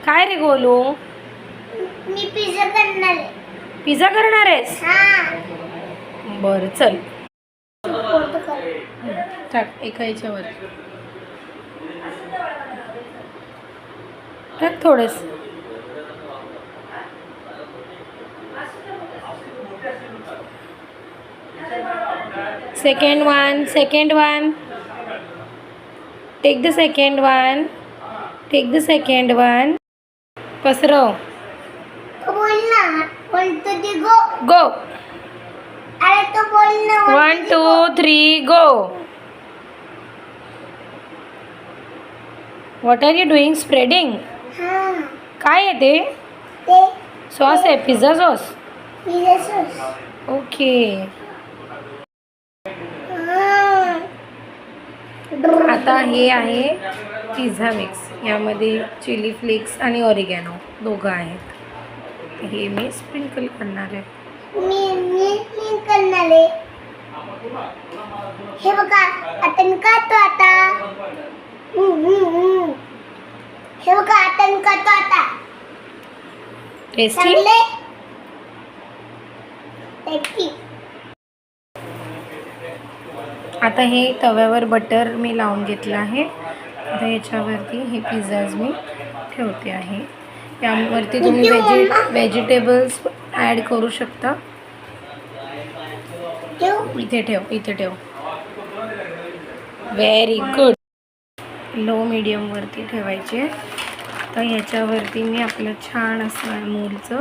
काय रे गोलू? मी पिझ्झा करणार आहे. पिझ्झा करणार आहेस? हां. बरं चल. फोटो कर. टाक एका याच्यावर. टाक थोडंस. Second one. Take the second one. पसरव. बोल ना. बोलतो ते गो. गो. अरे तो बोल ना. 1 2 3 go. What are you doing? Spreading. हां. काय आहे ते? ते सॉस आहे, pizza sauce. Pizza sauce. Okay. हां. आता हे आहे पिझ्झा मिक्स. यामध्ये चिली फ्लेक्स आणि ऑरिगॅनो दोघं आहेत. हे मी स्प्रिंकल करणार आहे. मी करणार आहे. हे बघा आता मी करतो आता. हे बघा आता मी करतो आता. टेस्टी. चांगले. टेस्टी. आता हे तव्यावर बटर मी लावून घेतलं आहे. आता याच्यावरती हे पिझ्झाज मी ठेवते आहे. यावरती तुम्ही व्हेजिटेबल्स ॲड करू शकता. इथे ठेव. Very good. लो मीडियमवरती ठेवायचे. तर ह्याच्यावरती मी आपलं छान असं अमूलचं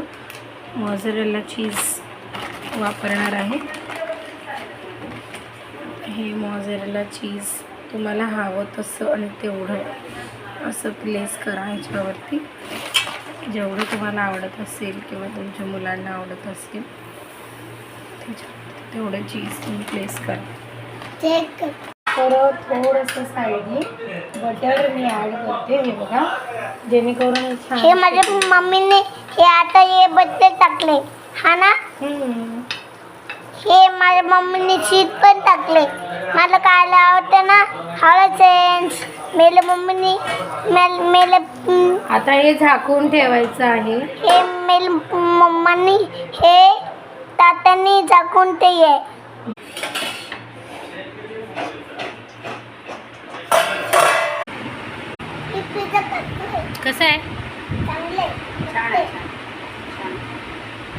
मोझरेला चीज वापरणार आहे. हे मोझरेला चीज तुम्हाला हवं तसं आणि तेवढं असं प्लेस करा ह्याच्यावरती. जेवढं तुम्हाला आवडत असेल किंवा तुमच्या मुलांना आवडत असेल त्याच्यावरती तेवढं चीज तुम्ही प्लेस करा. तर थोडंसं साईडने बटर मी ॲड करते. हे बघा जेणेकरून हे माझ्या मम्मीने हे आता हे बटर टाकले. हा ना. हे माझ्या मम्मीने चीज पण टाकले. मला काय आवडतं ना हळद सेन्स मेले मम्मीने मेले. आता हे झाकून ठेवायचं आहे. हे मेल मम्मानी हे तात्यांनी झाकून ते आहे. कसं आहे? चांगले.